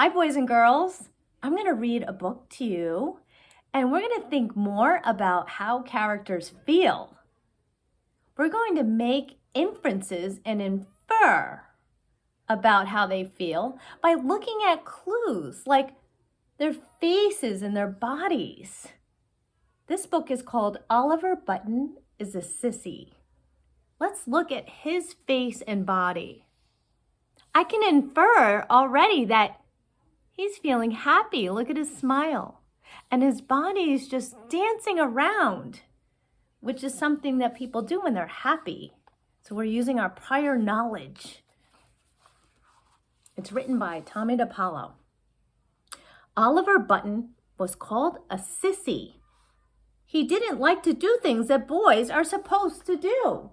Hi, boys and girls. I'm going to read a book to you, and we're going to think more about how characters feel. We're going to make inferences and infer about how they feel by looking at clues like their faces and their bodies. This book is called Oliver Button is a Sissy. Let's look at his face and body. I can infer already that he's feeling happy. Look at his smile. And his body is just dancing around, which is something that people do when they're happy. So we're using our prior knowledge. It's written by Tommy DePaulo. Oliver Button was called a sissy. He didn't like to do things that boys are supposed to do.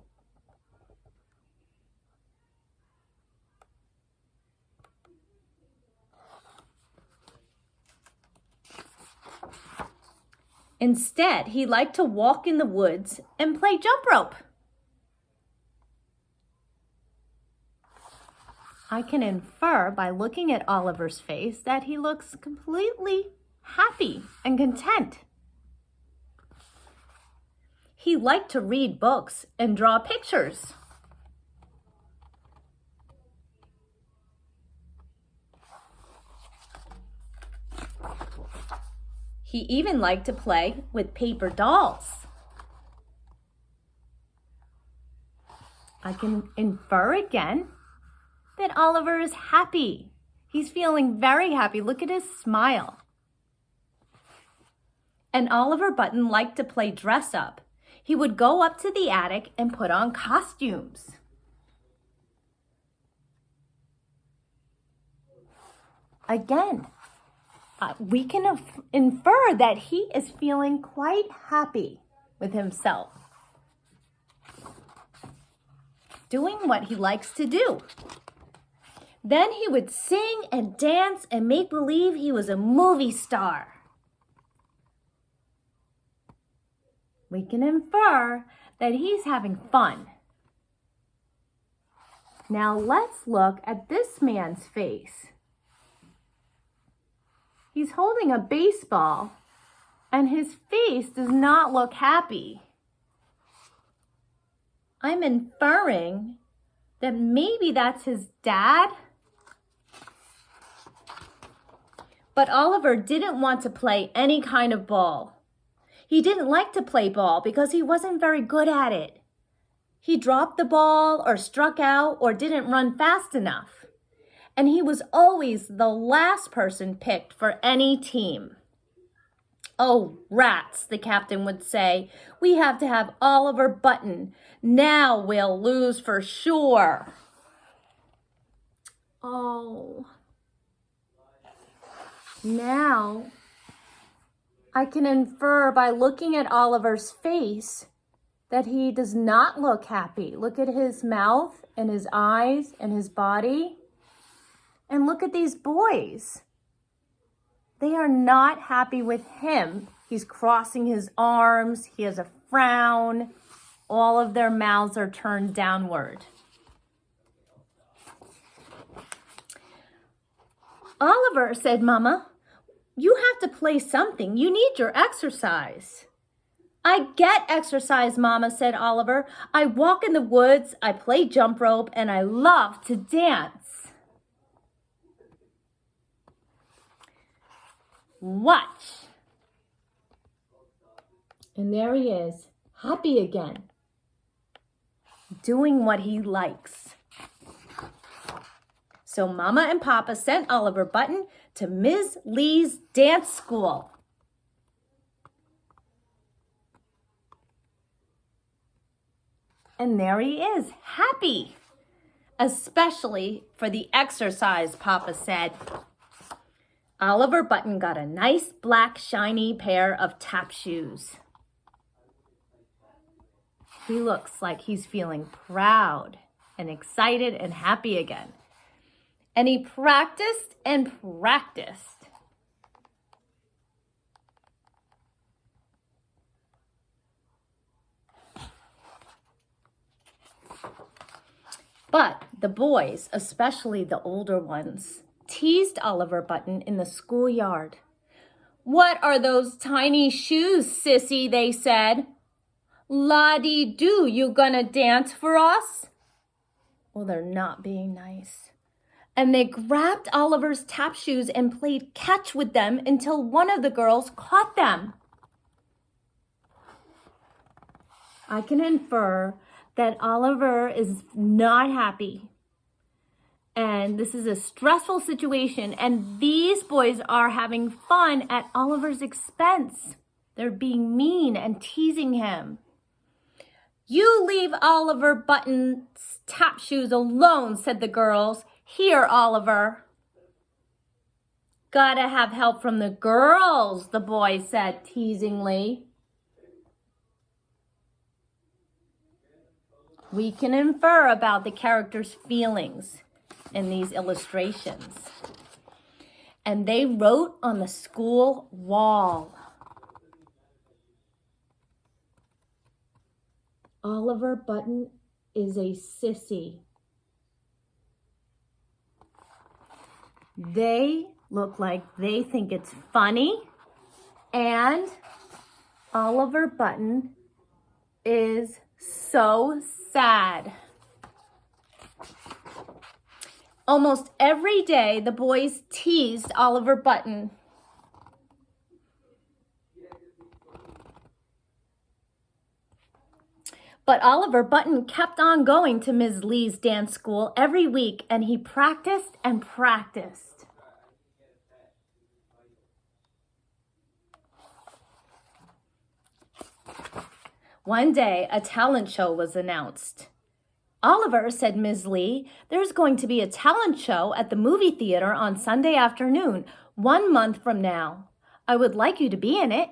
Instead, he liked to walk in the woods and play jump rope. I can infer by looking at Oliver's face that he looks completely happy and content. He liked to read books and draw pictures. He even liked to play with paper dolls. I can infer again that Oliver is happy. He's feeling very happy. Look at his smile. And Oliver Button liked to play dress up. He would go up to the attic and put on costumes. Again, we can infer that he is feeling quite happy with himself, doing what he likes to do. Then he would sing and dance and make believe he was a movie star. We can infer that he's having fun. Now let's look at this man's face. He's holding a baseball, and his face does not look happy. I'm inferring that maybe that's his dad. But Oliver didn't want to play any kind of ball. He didn't like to play ball because he wasn't very good at it. He dropped the ball or struck out or didn't run fast enough. And he was always the last person picked for any team. Oh, rats, the captain would say. We have to have Oliver Button. Now we'll lose for sure. Oh. Now I can infer by looking at Oliver's face that he does not look happy. Look at his mouth and his eyes and his body. And look at these boys. They are not happy with him. He's crossing his arms. He has a frown. All of their mouths are turned downward. Oliver, said Mama, you have to play something. You need your exercise. I get exercise, Mama, said Oliver. I walk in the woods, I play jump rope, and I love to dance. Watch. And there he is, happy again, doing what he likes. So Mama and Papa sent Oliver Button to Ms. Lee's dance school. And there he is, happy, especially for the exercise, Papa said. Oliver Button got a nice black shiny pair of tap shoes. He looks like he's feeling proud and excited and happy again. And he practiced and practiced. But the boys, especially the older ones, teased Oliver Button in the schoolyard. "What are those tiny shoes, Sissy?" they said. "La-dee-doo, you gonna dance for us?" Well, they're not being nice. And they grabbed Oliver's tap shoes and played catch with them until one of the girls caught them. I can infer that Oliver is not happy. And this is a stressful situation, and these boys are having fun at Oliver's expense. They're being mean and teasing him. "You leave Oliver Button's tap shoes alone," said the girls. "Here, Oliver." "Gotta have help from the girls," the boy said teasingly. We can infer about the characters' feelings in these illustrations. And they wrote on the school wall, "Oliver Button is a sissy." They look like they think it's funny, and Oliver Button is so sad. Almost every day, the boys teased Oliver Button. But Oliver Button kept on going to Ms. Lee's dance school every week, and he practiced and practiced. One day, a talent show was announced. "Oliver," said Ms. Lee, "there's going to be a talent show at the movie theater on Sunday afternoon, 1 month from now. I would like you to be in it.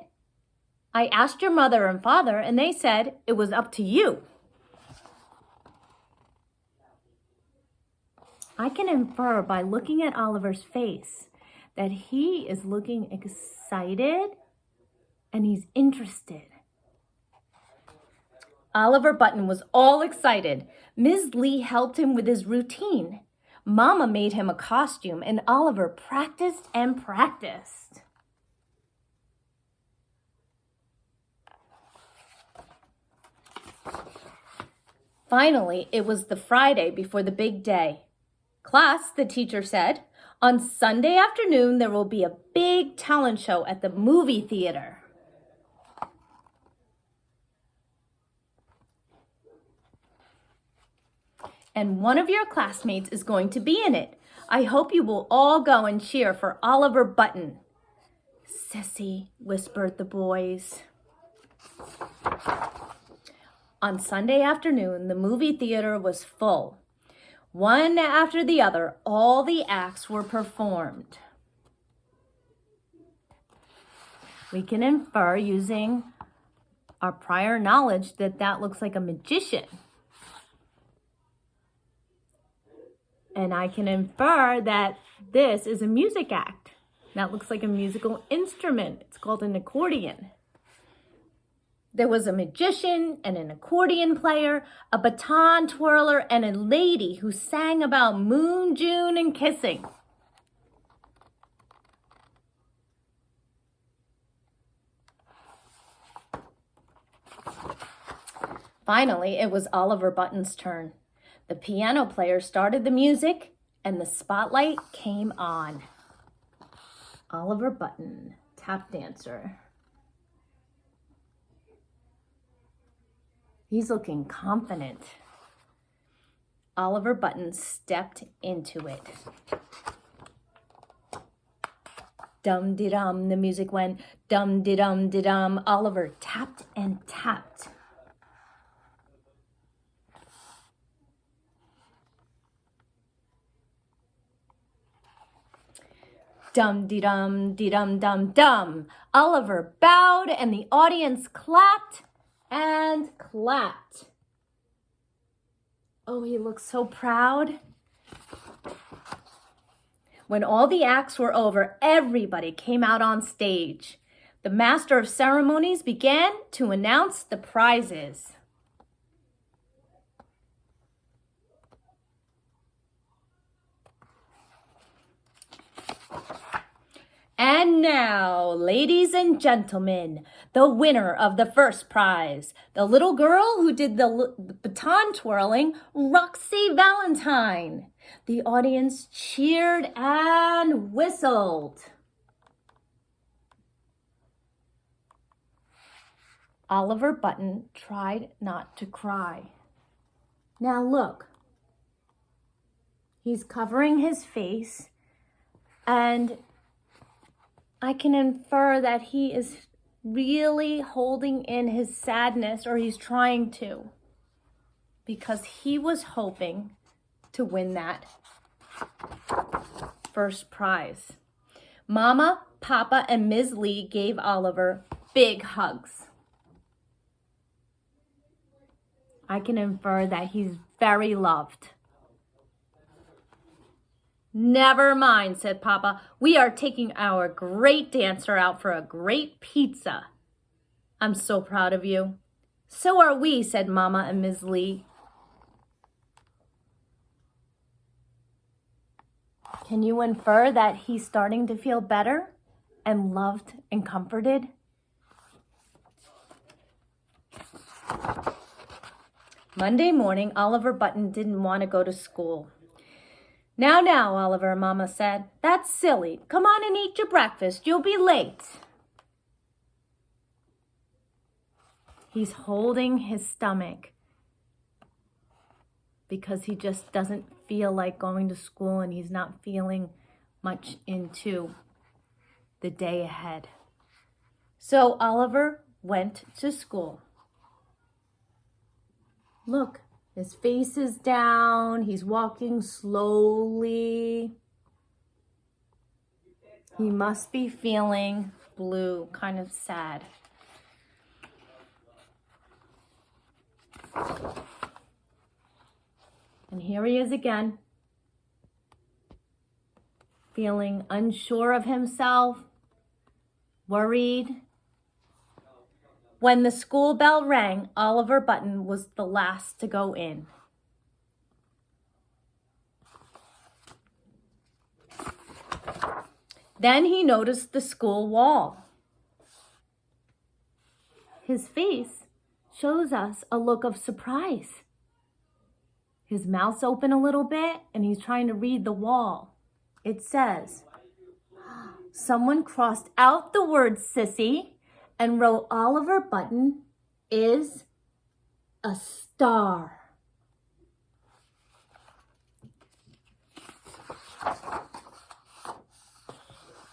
I asked your mother and father, and they said it was up to you." I can infer by looking at Oliver's face that he is looking excited and he's interested. Oliver Button was all excited. Ms. Lee helped him with his routine. Mama made him a costume, and Oliver practiced and practiced. Finally, it was the Friday before the big day. "Class," the teacher said, "on Sunday afternoon there will be a big talent show at the movie theater." And one of your classmates is going to be in it. I hope you will all go and cheer for Oliver Button. "Sissy," whispered the boys. On Sunday afternoon, the movie theater was full. One after the other, all the acts were performed. We can infer using our prior knowledge that that looks like a magician. And I can infer that this is a music act. That looks like a musical instrument. It's called an accordion. There was a magician and an accordion player, a baton twirler, and a lady who sang about Moon, June, and kissing. Finally, it was Oliver Button's turn. The piano player started the music, and the spotlight came on. Oliver Button, tap dancer. He's looking confident. Oliver Button stepped into it. Dum-de-dum, the music went. Dum-de-dum-de-dum. Oliver tapped and tapped. Dum-de-dum-de-dum-dum-dum. Oliver bowed and the audience clapped and clapped. Oh, he looked so proud. When all the acts were over, everybody came out on stage. The master of ceremonies began to announce the prizes. And now, ladies and gentlemen, the winner of the first prize, the little girl who did the baton twirling, Roxy Valentine. The audience cheered and whistled. Oliver Button tried not to cry. Now look, he's covering his face, and I can infer that he is really holding in his sadness, or he's trying to, because he was hoping to win that first prize. Mama, Papa, and Ms. Lee gave Oliver big hugs. I can infer that he's very loved. Never mind, said Papa. We are taking our great dancer out for a great pizza. I'm so proud of you. So are we, said Mama and Ms. Lee. Can you infer that he's starting to feel better and loved and comforted? Monday morning, Oliver Button didn't want to go to school. Now, Oliver, Mama said. That's silly. Come on and eat your breakfast. You'll be late. He's holding his stomach because he just doesn't feel like going to school, and he's not feeling much into the day ahead. So Oliver went to school. Look, his face is down. He's walking slowly. He must be feeling blue, kind of sad. And here he is again, feeling unsure of himself, worried. When the school bell rang, Oliver Button was the last to go in. Then he noticed the school wall. His face shows us a look of surprise. His mouth's open a little bit, and he's trying to read the wall. It says, someone crossed out the word Sissy and wrote Oliver Button is a star.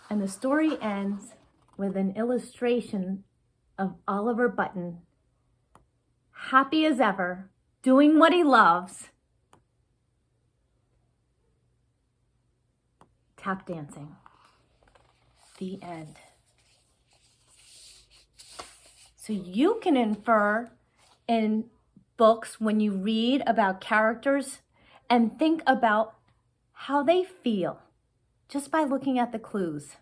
And the story ends with an illustration of Oliver Button, happy as ever, doing what he loves, tap dancing. The end. So you can infer in books when you read about characters and think about how they feel just by looking at the clues.